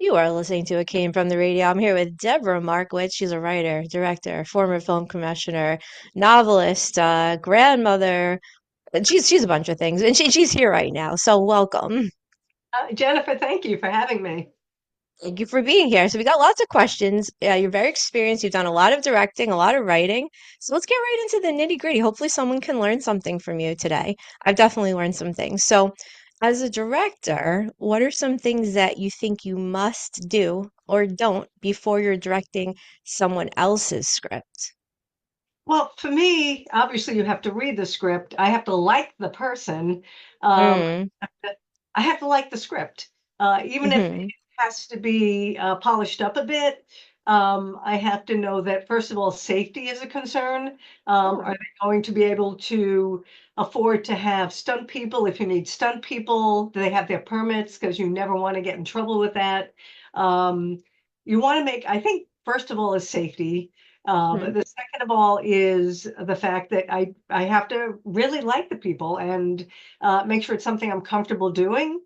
You are listening to It Came From the Radio. I'm here with Debra Markowitz. She's a writer, director, former film commissioner, novelist, grandmother. She's a bunch of things, and she's here right now. So welcome. Jennifer, thank you for having me. Thank you for being here. So we got lots of questions. You're very experienced. You've done a lot of directing, a lot of writing. So let's get right into the nitty-gritty. Hopefully someone can learn something from you today. I've definitely learned some things. So as a director, what are some things that you think you must do or don't before you're directing someone else's script? Well, for me, obviously, you have to read the script. I have to like the person. Um, Mm, I have to like the script, even if it hmm has to be polished up a bit. I have to know that, first of all, safety is a concern. Yeah, Are they going to be able to afford to have stunt people? If you need stunt people, do they have their permits? Because you never want to get in trouble with that. Um, you want to make, I think, first of all, is safety. mhm, The second of all is the fact that I have to really like the people and make sure it's something I'm comfortable doing.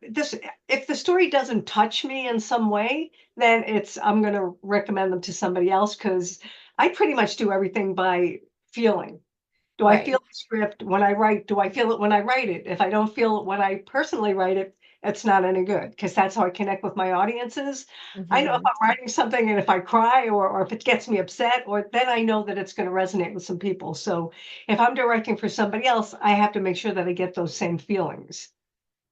This If the story doesn't touch me in some way, then it's I'm going to recommend them to somebody else because I pretty much do everything by feeling. Do I feel right. the script when I write? Do I feel it when I write it? If I don't feel it when I personally write it, it's not any good because that's how I connect with my audiences. I know if hmm I'm writing something and if I cry or if it gets me upset, or then I know that it's going to resonate with some people. So if I'm directing for somebody else, I have to make sure that I get those same feelings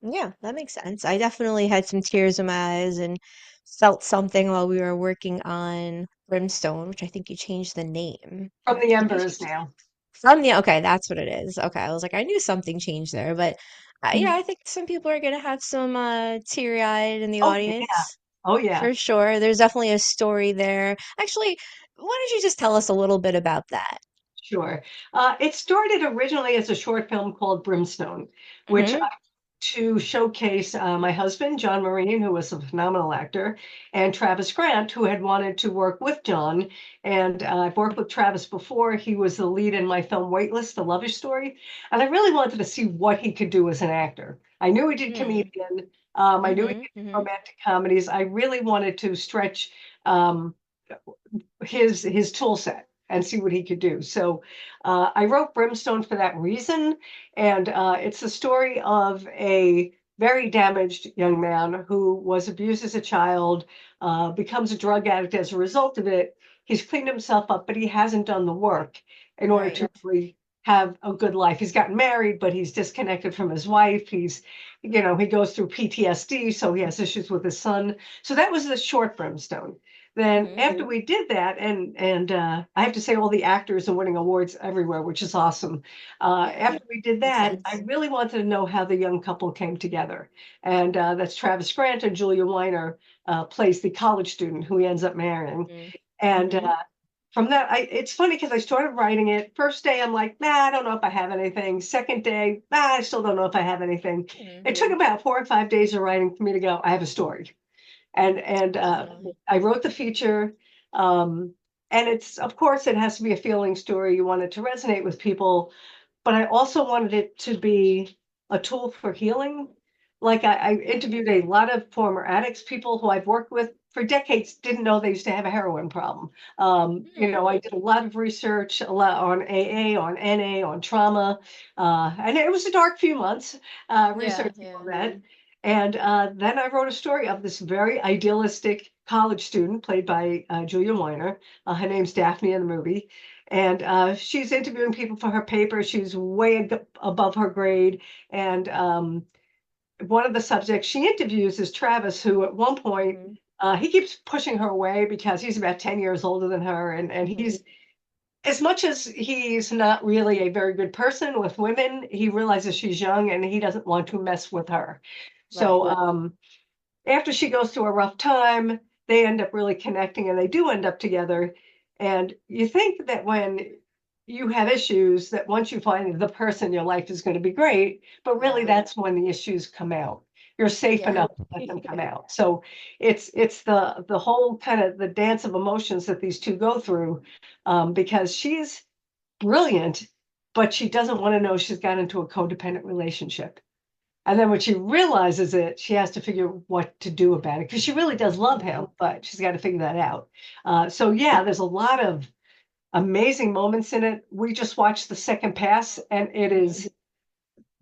Yeah, that makes sense. I definitely had some tears in my eyes and felt something while we were working on Brimstone, which I think you changed the name. from the Did you embers change now. from the, okay, that's what it is. Okay, I was like, I knew something changed there, but yeah, I think some people are gonna have some teary-eyed in the Oh yeah. audience Oh yeah. for sure. There's definitely a story there. Actually, why don't you just tell us a little bit about that? Sure. It started originally as a short film called Brimstone, which Mm-hmm. to showcase my husband, John Marine, who was a phenomenal actor, and Travis Grant, who had wanted to work with John. And I've worked with Travis before. He was the lead in my film Waitlist, the Lovish Story. And I really wanted to see what he could do as an actor. I knew he did comedian. I knew he Mm-hmm. did Mm-hmm. romantic comedies. I really wanted to stretch um, his tool set and see what he could do. So I wrote Brimstone for that reason, and it's the story of a very damaged young man who was abused as a child, becomes a drug addict as a result of it. He's cleaned himself up, but he hasn't done the work in order Right. to really have a good life. He's gotten married, but he's disconnected from his wife. He goes through PTSD, so he has issues with his son. So that was the short Brimstone. Then Mm-hmm. after we did that, and I have to say all the actors are winning awards everywhere, which is awesome. Yeah, After we did makes that, I sense. really wanted to know how the young couple came together, and that's Travis Grant and Julia Weiner plays the college student who he ends up marrying, and Mm-hmm. from that, it's funny because I started writing it. First day, I'm like, nah, I don't know if I have anything. Second day, nah, I still don't know if I have anything. It took Mm-hmm. about 4 or 5 days of writing for me to go, I have a story and Definitely. I wrote the feature. Um, and it's of course it has to be a feeling story. You want it to resonate with people, but I also wanted it to be a tool for healing. Like I interviewed a lot of former addicts, people who I've worked with for decades didn't know they used to have a heroin problem. I did a lot of research, a lot on AA, on NA, on trauma, and it was a dark few months Yeah, researching all yeah. that. And then I wrote a story of this very idealistic college student played by Julia Weiner. Her name's Daphne in the movie. And she's interviewing people for her paper. She's way above her grade. And one of the subjects she interviews is Travis, who at one point Mm-hmm. he keeps pushing her away because he's about 10 years older than her. And Mm-hmm. he's, as much as he's not really a very good person with women, he realizes she's young and he doesn't want to mess with her. So Right. after she goes through a rough time, they end up really connecting and they do end up together. And you think that when you have issues, that once you find the person, your life is going to be great. But really, Yeah. that's when the issues come out. You're safe Yeah. enough to let them come out. So it's the whole kind of the dance of emotions that these two go through, because she's brilliant, but she doesn't want to know she's got into a codependent relationship. And then when she realizes it, she has to figure what to do about it because she really does love him, but she's got to figure that out. So yeah, there's a lot of amazing moments in it. We just watched the second pass, and it is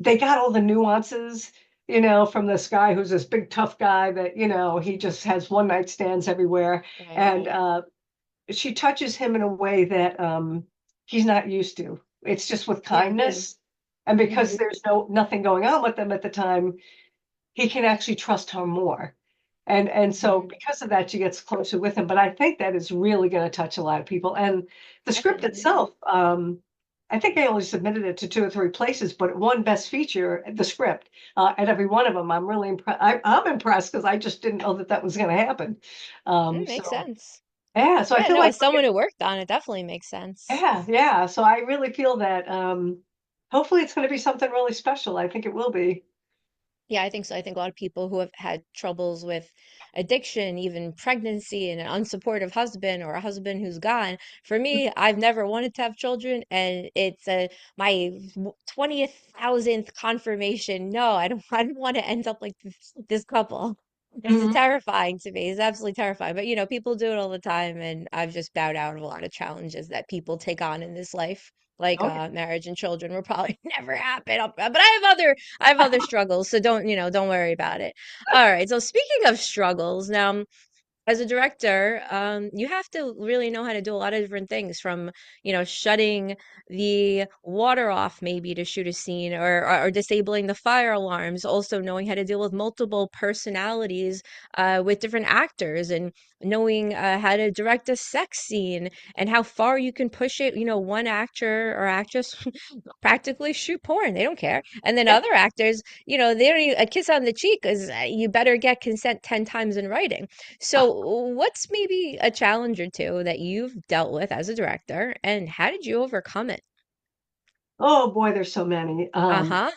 they got all the nuances, from this guy who's this big tough guy that he just has one night stands everywhere, Right. and she touches him in a way that he's not used to. It's just with Yeah. kindness, and because there's nothing going on with them at the time, he can actually trust her more. And so Mhm. because of that, she gets closer with him. But I think that is really going to touch a lot of people. And the script Definitely. itself, I think I only submitted it to 2 or 3 places, but it won Best Feature, the script, at every one of them. I'm really impressed. I'm impressed because I just didn't know that that was going to happen. Makes So sense. yeah, so I Yeah, feel no, like as someone who worked on it, definitely makes sense. yeah, yeah. So I really feel that hopefully it's going to be something really special. I think it will be. Yeah, I think so. I think a lot of people who have had troubles with addiction, even pregnancy, and an unsupportive husband or a husband who's gone. For me, I've never wanted to have children, and it's my 20th thousandth confirmation. No, I don't. I don't want to end up like this couple. It's Mhm. terrifying to me. It's absolutely terrifying. But people do it all the time, and I've just bowed out of a lot of challenges that people take on in this life, like Oh, marriage and children will probably never happen. But I have other struggles, so don't worry about it. All right. So speaking of struggles, now as a director, you have to really know how to do a lot of different things from, shutting the water off maybe to shoot a scene or disabling the fire alarms, also knowing how to deal with multiple personalities with different actors and knowing how to direct a sex scene and how far you can push it. One actor or actress practically shoot porn. They don't care. And then yeah. other actors, they don't even, a kiss on the cheek is you better get consent 10 times in writing. So, what's maybe a challenge or two that you've dealt with as a director, and how did you overcome it? Oh boy, there's so many. Uh-huh.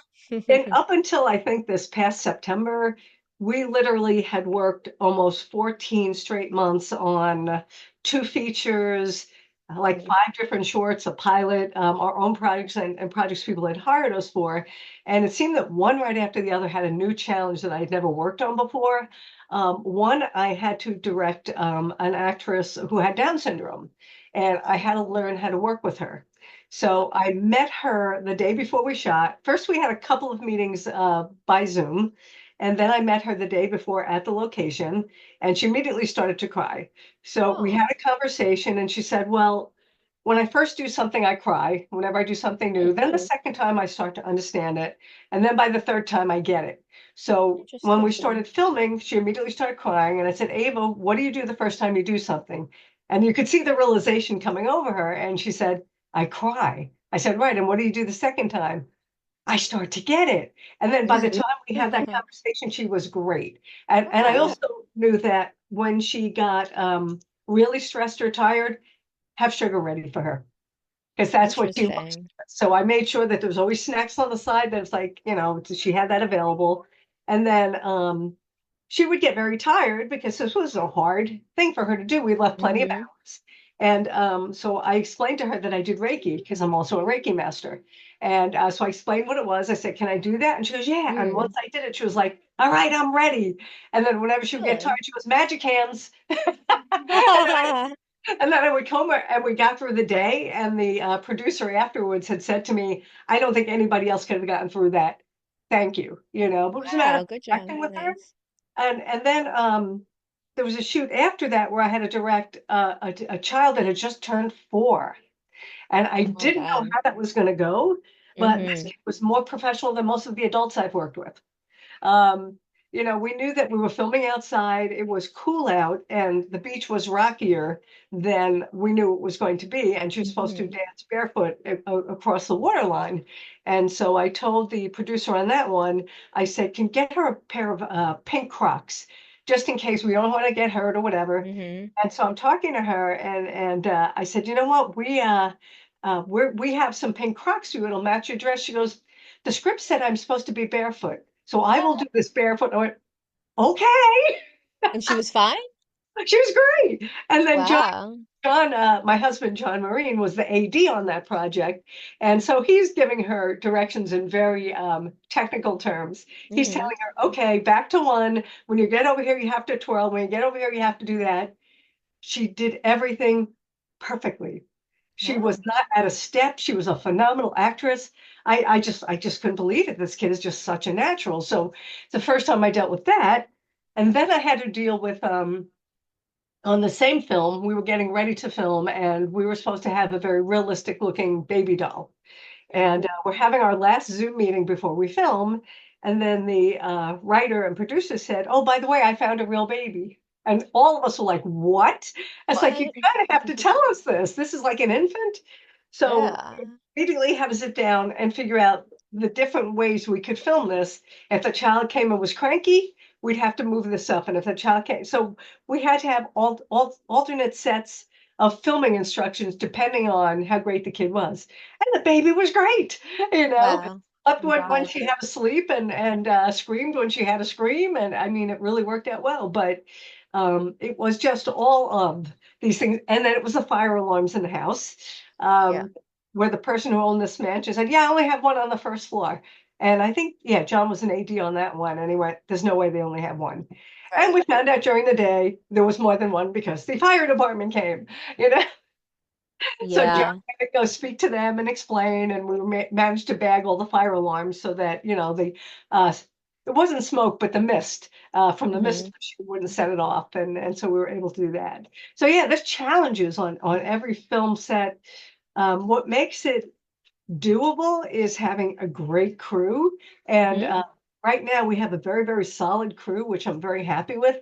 And up until I think this past September, we literally had worked almost 14 straight months on 2 features, like Mhm. 5 different shorts, a pilot, our own projects and projects people had hired us for. And it seemed that one right after the other had a new challenge that I'd never worked on before. One, I had to direct an actress who had Down syndrome, and I had to learn how to work with her. So I met her the day before we shot. First, we had a couple of meetings by Zoom, and then I met her the day before at the location, and she immediately started to cry. So we Oh. had a conversation, and she said, "Well, when I first do something, I cry. Whenever I do something new, Hmm. then the second time I start to understand it, and then by the third time I get it." So when we Interesting. started filming, she immediately started crying, and I said, "Ava, what do you do the first time you do something?" And you could see the realization coming over her, and she said, "I cry." I said, "Right, and what do you do the second time?" "I start to get it." And then by the time we had that conversation, she was great. And I Ah, also knew that when she got really stressed or tired, have sugar ready for her because that's what she loves. interesting. So I made sure that there was always snacks on the side that it's like, she had that available. And then she would get very tired because this was a hard thing for her to do. We left plenty of Hmm. hours. And so I explained to her that I did Reiki because I'm also a Reiki master. And so I explained what it was. I said, "Can I do that?" And she goes, "Yeah." And once Mm. I did it, she was like, "All right, I'm ready." And then whenever she would get tired, Good. she goes, "Magic hands." And then I would come and we got through the day, and the producer afterwards had said to me, "I don't think anybody else could have gotten through that. Thank you." But it was a matter Wow, of good job. connecting with her. Nice. And then there was a shoot after that where I had to direct a child that had just turned 4, and I Oh my didn't know God. how that was going to go, but this Hmm. kid was more professional than most of the adults I've worked with. Um, we knew that we were filming outside. It was cool out, and the beach was rockier than we knew it was going to be. And she was supposed to Hmm. dance barefoot across the waterline. And so I told the producer on that one, I said, "Can get her a pair of pink Crocs, just in case we don't want to get hurt or whatever." Hmm. And so I'm talking to her, and I said, "You know what? We have some pink Crocs for you. It'll match your dress." She goes, "The script said I'm supposed to be barefoot, so I will do this barefoot." I went, "Okay." And she was fine? She was great. And then John Wow. John, my husband, John Marine, was the AD on that project. And so he's giving her directions in very technical terms. He's Mm-hmm. telling her, okay, back to one. When you get over here, you have to twirl. When you get over here, you have to do that. She did everything perfectly. She was Wow. not at a step. She was a phenomenal actress. I just couldn't believe it. This kid is just such a natural. So the first time I dealt with that, and then I had to deal with on the same film, we were getting ready to film, and we were supposed to have a very realistic looking baby doll. And Ooh. we're having our last Zoom meeting before we film. And then the writer and producer said, "Oh, by the way, I found a real baby." And all of us were like, "What?" It's like, you What? kind of have to tell us this. This is like an infant. So Yeah. immediately had to sit down and figure out the different ways we could film this. If the child came and was cranky, we'd have to move this up. And if the child came, so we had to have alternate sets of filming instructions depending on how great the kid was. And the baby was great, you know. Wow. Slept Oh when God. she had a sleep and screamed when she had a scream. And I mean, it really worked out well. But it was just all of these things. And then it was the fire alarms in the house. Yeah. Um, where the person who owned this mansion said, "Yeah, I only have one on the first floor." And I think, yeah, John was an AD on that one. And he went, "There's no way they only have one." And Right. we found out during the day there was more than one because the fire department came, you know. So John Yeah. had to go speak to them and explain, and we managed to bag all the fire alarms so that, the uh, it wasn't smoke, but the mist from the Mm-hmm. mist wouldn't set it off, and so we were able to do that. So yeah, there's challenges on every film set. What makes it doable is having a great crew. And Mm-hmm. right now we have a very, very solid crew, which I'm very happy with.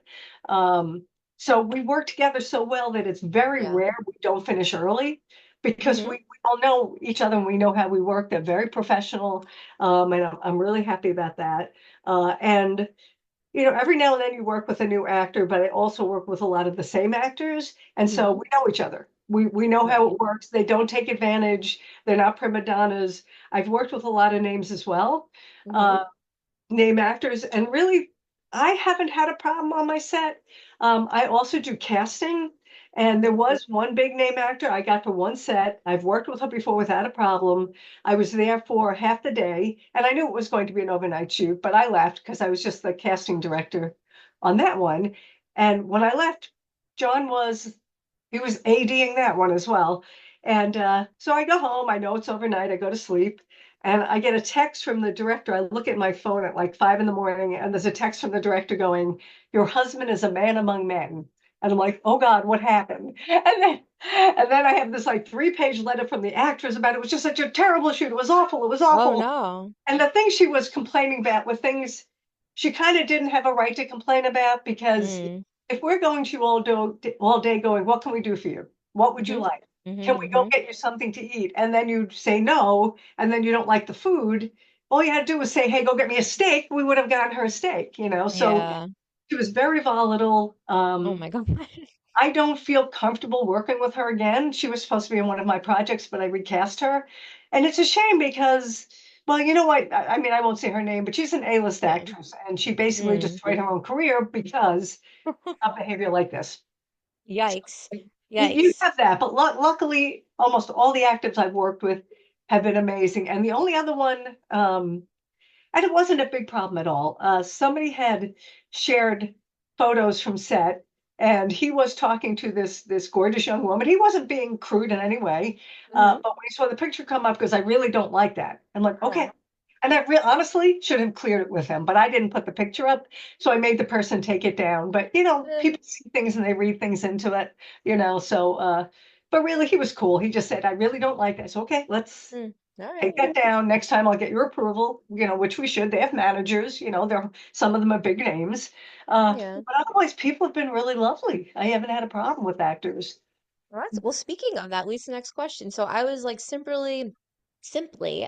Um, so we work together so well that it's very Yeah. rare we don't finish early because Mm-hmm. we all know each other and we know how we work. They're very professional. And I'm really happy about that. And every now and then you work with a new actor, but I also work with a lot of the same actors. And Mm-hmm. so we know each other. We know how Right. it works. They don't take advantage. They're not prima donnas. I've worked with a lot of names as well, Mm-hmm. uh, name actors, and really, I haven't had a problem on my set. I also do casting, and there Mm-hmm. was one big name actor I got for one set. I've worked with her before without a problem. I was there for half the day, and I knew it was going to be an overnight shoot, but I left because I was just the casting director on that one. And when I left, John was he was ADing that one as well. And so I go home, I know it's overnight, I go to sleep, and I get a text from the director. I look at my phone at like 5 in the morning, and there's a text from the director going, "Your husband is a man among men." And I'm like, "Oh God, what happened?" And then I have this like 3-page letter from the actress about it was just such a terrible shoot. It was awful. It was Oh awful. no. And the things she was complaining about were things she kind of didn't have a right to complain about because Mm. if we're going to all day going, "What can we do for you? What would you Mm-hmm. like? Can we go Mm-hmm. get you something to eat?" And then you say no, and then you don't like the food. All you had to do was say, "Hey, go get me a steak." We would have gotten her a steak, you know. So Yeah. she was very volatile. Oh my God. I don't feel comfortable working with her again. She was supposed to be in one of my projects, but I recast her. And it's a shame because, well, you know what? I mean, I won't say her name, but she's an A-list Yeah. actress, and she basically Mm. destroyed her own career because of behavior like this. Yikes. You Yikes. have that, but luckily, almost all the actors I've worked with have been amazing. And the only other one, and it wasn't a big problem at all. Somebody had shared photos from set, and he was talking to this gorgeous young woman. He wasn't being crude in any way, Mm-hmm. but when he saw the picture come up, because I really don't like that. I'm like, okay. Right. And I honestly should have cleared it with him, but I didn't put the picture up, so I made the person take it down. But Eh. people see things and they read things into it, So, but really, he was cool. He just said, "I really don't like that." So, okay, let's Mm. All take right. that down. Next time I'll get your approval, which we should. They have managers, they're some of them are big names. Yeah. But otherwise, people have been really lovely. I haven't had a problem with actors. Well, speaking of that, leads to the next question. So I was like simply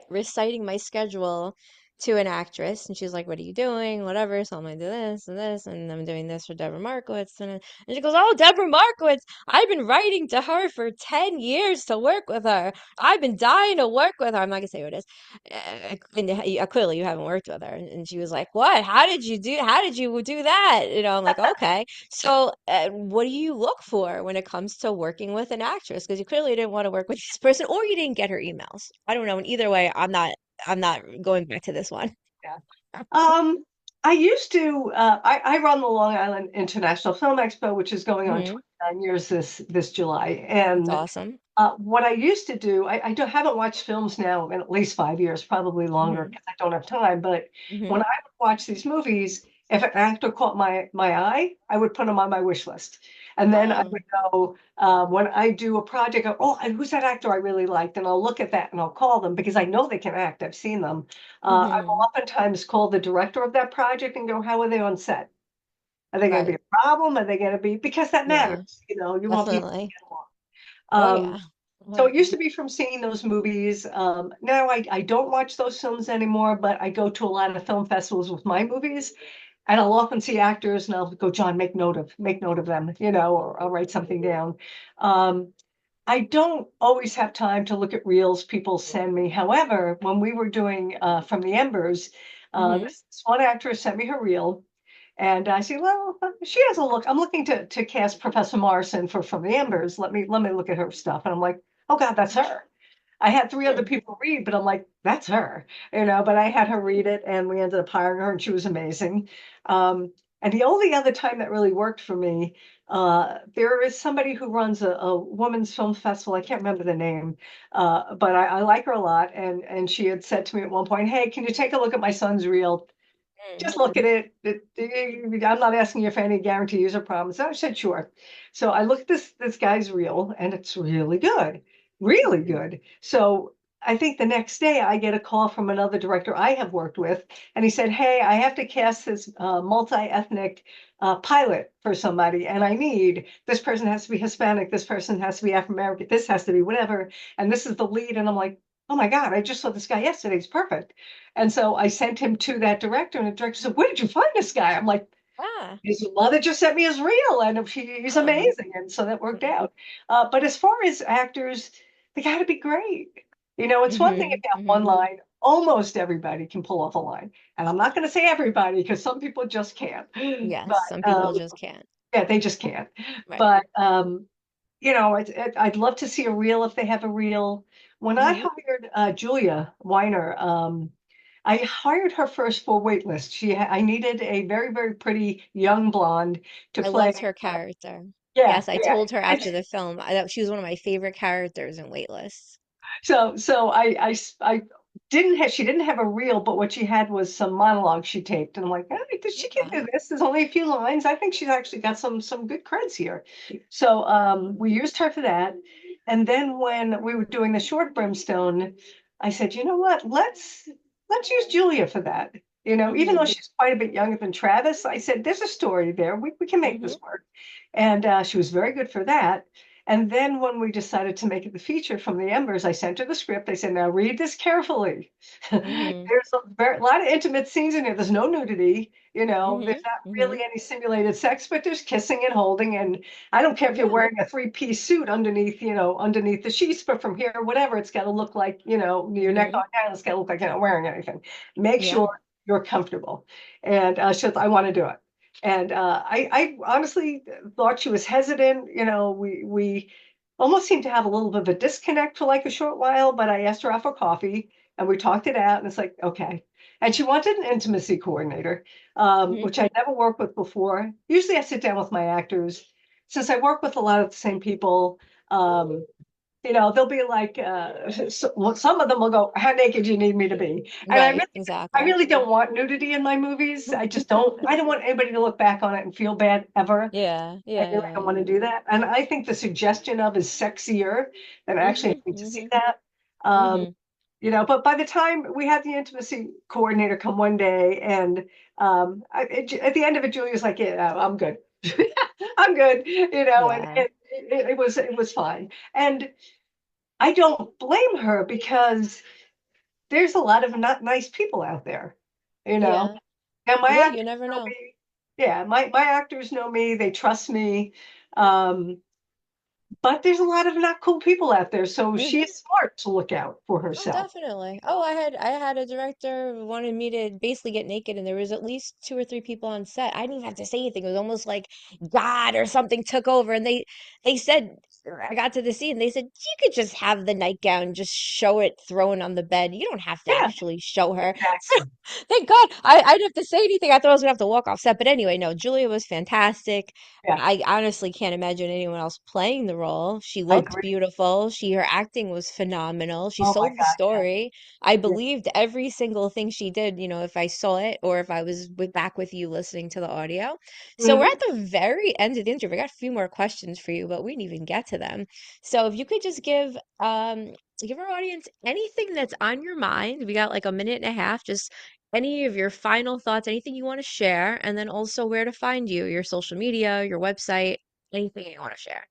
reciting my schedule to an actress, and she's like, "What are you doing? Whatever." So I'm gonna do this, and I'm doing this for Deborah Markowitz, and she goes, "Oh, Deborah Markowitz! I've been writing to her for 10 years to work with her. I've been dying to work with her." I'm not gonna say who it is. Clearly, you haven't worked with her. And she was like, "What? How did you do? How did you do that?" I'm like, "Okay." So, what do you look for when it comes to working with an actress? Because you clearly didn't want to work with this person, or you didn't get her emails. I don't know. And either way, I'm not going back to this one. Yeah. I used to, I run the Long Island International Film Expo, which is going on Hmm. 29 years this July. That's And awesome. what I used to do, haven't watched films now in at least 5 years, probably longer Hmm. because I don't have time. But when Hmm. I would watch these movies, if an actor caught my eye, I would put him on my wish list. And then I Oh. would go, when I do a project, and who's that actor I really liked? And I'll look at that and I'll call them because I know they can act. I've seen them. I will Hmm. oftentimes call the director of that project and go, how are they on set? Are they going to be Right. a problem? Are they going to be, because that Yeah, matters, you want people to definitely. get along. Oh yeah. So it used to be from seeing those movies. Now I don't watch those films anymore, but I go to a lot of film festivals with my movies, and I'll often see actors, and I'll go, John, make note of them, or I'll write something down. Um, I don't always have time to look at reels people send me. However, when we were doing From the Embers, Hmm. this one actress sent me her reel, and I said, well, she has a look. I'm looking to cast Professor Morrison for From the Embers. Let me look at her stuff. And I'm like, oh God, that's her. I had three other Hmm. people read, but I'm like, that's her, but I had her read it and we ended up hiring her and she was amazing. And the only other time that really worked for me, there is somebody who runs a women's film festival. I can't remember the name, but I like her a lot. And she had said to me at one point, hey, can you take a look at my son's reel? Just look at it. I'm not asking you for any guarantees or promises. I said, sure. So I looked at this guy's reel and it's really good. So I think the next day I get a call from another director I have worked with, and he said, hey, I have to cast this multi-ethnic pilot for somebody, and I need this person has to be Hispanic, this person has to be African American, this has to be whatever, and this is the lead. And I'm like, oh my God, I just saw this guy yesterday. He's perfect. And so I sent him to that director, and the director said, where did you find this guy? I'm like, Ah. his mother just sent me his reel, and he's Oh. amazing. And so that worked out. But as far as actors, they got to be great. It's one thing if Hmm. you have one Hmm. line, almost everybody can pull off a line. And I'm not going to say everybody because some people just can't. Yes, some But people just can't. yeah, they just can't. Right. But I'd love to see a reel if they have a reel. When I Hmm. hired Julia Weiner, I hired her first for waitlist. I needed a very, very pretty young blonde to I play. loved her character. Yeah, Yes, I yeah. told her And after the film that she was one of my favorite characters in Waitlist. so I didn't have she didn't have a reel, but what she had was some monologues she taped, and I'm like, hey, she can Okay. do this. There's only a few lines. I think she's actually got some good creds here. So we used her for that, and then when we were doing the short brimstone, I said, you know what? Let's use Julia for that. Even though Hmm. she's quite a bit younger than Travis, I said, there's a story there. We can make Hmm. this work, and she was very good for that. And then when we decided to make it the feature From the Embers, I sent her the script. I said, now read this carefully. Hmm. There's a lot of intimate scenes in here. There's no nudity, Hmm. there's not Hmm. really any simulated sex, but there's kissing and holding. And I don't care if you're Yeah. wearing a three-piece suit underneath the sheets, but from here, whatever, it's got to look like, your neck on Hmm. down, it's got to look like you're not wearing anything. Make Yeah. sure you're comfortable. And she said, I want to do it. And I honestly thought she was hesitant. We almost seemed to have a little bit of a disconnect for like a short while, but I asked her out for coffee and we talked it out, and it's like, okay. And she wanted an intimacy coordinator, Hmm. which I never worked with before. Usually I sit down with my actors. Since I work with a lot of the same people, um, they'll be like, well, some of them will go, how naked do you need me to be? And I Right. I Exactly. really don't want nudity in my movies. I don't want anybody to look back on it and feel bad ever. Yeah. I really Yeah. don't want to do that. And I think the suggestion of is sexier than actually Hmm. having to see Hmm. that. Um, Hmm. but by the time we had the intimacy coordinator come one day, and at the end of it, Julia's like, "Yeah, I'm good. I'm good," and Yeah. it was fine. And I don't blame her because there's a lot of not nice people out there, you know. Yeah. And my Yeah, actors you never know know. me. Yeah, my actors know me. They trust me. Um, but there's a lot of not cool people out there, so Hmm. she's smart to look out for Oh, herself. definitely. Oh, I had a director who wanted me to basically get naked, and there was at least two or three people on set. I didn't even have to say anything. It was almost like God or something took over, and they said I got to the scene. They said you could just have the nightgown, just show it thrown on the bed. You don't have to Yeah, actually show her. So exactly. thank God I didn't have to say anything. I thought I was gonna have to walk off set, but anyway, no. Julia was fantastic. Yeah, I honestly can't imagine anyone else playing the role. She I looked agree. beautiful. Her acting was phenomenal. She Oh my sold the God, yeah, story. I yeah. believed every single thing she did, if I saw it or if I was back with you listening to the audio. So we're Mhm. at the very end of the interview. I got a few more questions for you, but we didn't even get to them. So if you could just give our audience anything that's on your mind. We got like a minute and a half, just any of your final thoughts, anything you want to share, and then also where to find you, your social media, your website, anything you want to share.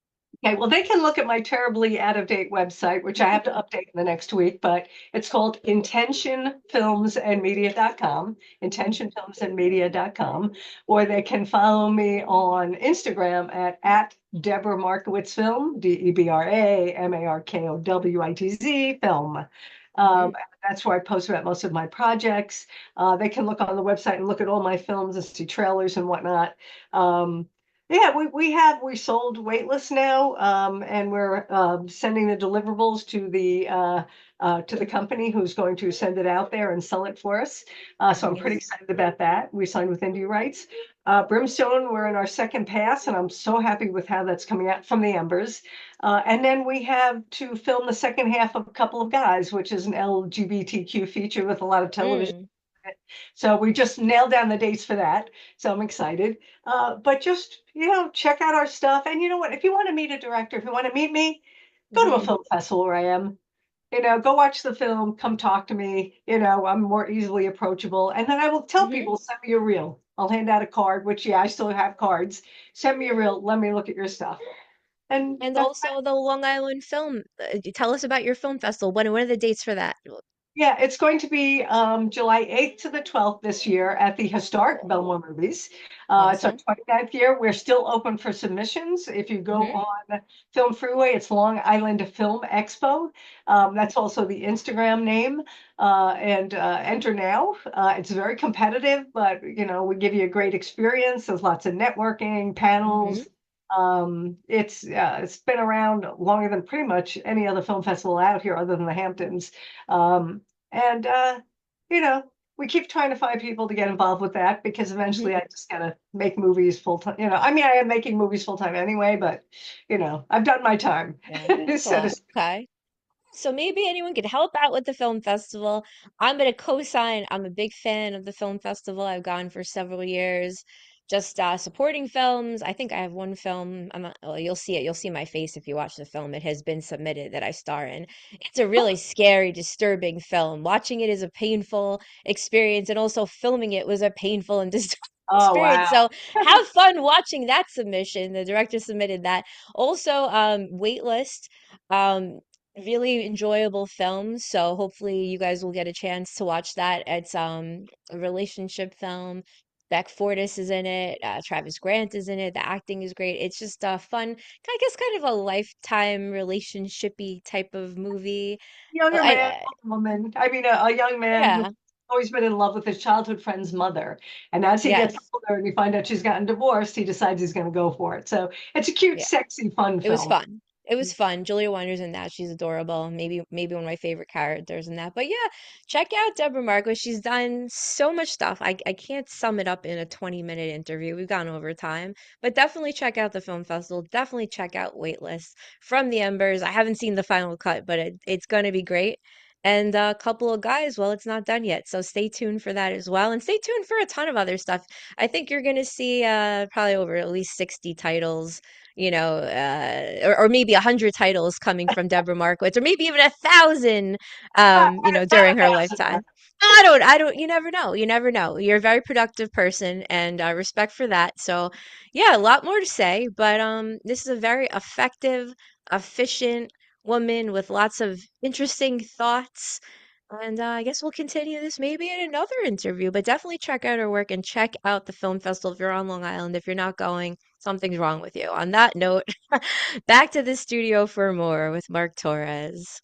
Okay, well, they can look at my terribly out of date website, which I have to update in the next week, but it's called intentionfilmsandmedia.com, intentionfilmsandmedia.com, or they can follow me on Instagram at Debra Markowitz Film, DebraMarkowitz film. Hmm. That's where I post about most of my projects. They can look on the website and look at all my films and see trailers and whatnot. Um, yeah, we sold Waitlist now, and we're sending the deliverables to the company who's going to send it out there and sell it for us. So I'm pretty Nice. excited about that. We signed with Indie Rights. Brimstone, we're in our second pass, and I'm so happy with how that's coming out from the Embers. And then we have to film the second half of A Couple of Guys, which is an LGBTQ feature with a lot of television. Mm. So we just nailed down the dates for that. So I'm excited. But just, check out our stuff. And you know what? If you want to meet a director, if you want to meet me, go to a Hmm. film festival where I am. Go watch the film, come talk to me. I'm more easily approachable. And then I will tell Hmm. people, send me a reel. I'll hand out a card, which, yeah, I still have cards. Send me a reel. Let me look at your stuff. And And that's also the Long Island Film. Tell us about your film festival. When are the dates for that? Yeah, it's going to be July 8th to the 12th this year at the historic Belmore Movies. It's our Awesome. 29th year. We're still open for submissions. If you go Hmm. on Film Freeway, it's Long Island Film Expo. That's also the Instagram name. And enter now. It's very competitive, but we give you a great experience. There's lots of networking, Hmm. panels. It's been around longer than pretty much any other film festival out here other than the Hamptons. Um, and you know, we keep trying to find people to get involved with that because Hmm. eventually I just gotta make movies full time. I mean, I am making movies full time anyway, but I've done my time. Yeah, that's a So to lot. Okay. So maybe anyone could help out with the film festival. I'm going to co-sign. I'm a big fan of the film festival. I've gone for several years, just supporting films. I think I have one film. I'm not, well, you'll see it. You'll see my face if you watch the film. It has been submitted that I star in. It's a really scary, disturbing film. Watching it is a painful experience, and also filming it was a painful and disturbing Oh experience. wow. So have fun watching that submission. The director submitted that. Also, Waitlist. Um, Really enjoyable film, so hopefully you guys will get a chance to watch that. It's a relationship film. Beck Fortis is in it. Travis Grant is in it. The acting is great. It's just a fun, I guess, kind of a lifetime relationshipy type of movie. Younger man, I older woman. I mean, a young man who's Yeah, always been in love with his childhood friend's mother. And as he gets yes, older and you find out she's gotten divorced, he decides he's going to go for it. So it's a cute, yeah. sexy, fun It was film. fun. It was fun. Julia Wonders in that. She's adorable. Maybe one of my favorite characters in that. But yeah, check out Deborah Markowitz. She's done so much stuff. I can't sum it up in a 20-minute interview. We've gone over time. But definitely check out the film festival. Definitely check out Waitlist from the Embers. I haven't seen the final cut, but it's gonna be great. And a couple of guys, well, it's not done yet. So stay tuned for that as well. And stay tuned for a ton of other stuff. I think you're gonna see probably over at least 60 titles, or maybe 100 titles coming from Deborah Markowitz, or maybe even 1,000, Not during a her thousand. lifetime. I don't, you never know. You never know. You're a very productive person, and respect for that. So, yeah, a lot more to say, but this is a very effective, efficient woman with lots of interesting thoughts. And I guess we'll continue this maybe in another interview, but definitely check out her work and check out the film festival if you're on Long Island. If you're not going, something's wrong with you. On that note, back to the studio for more with Mark Torres.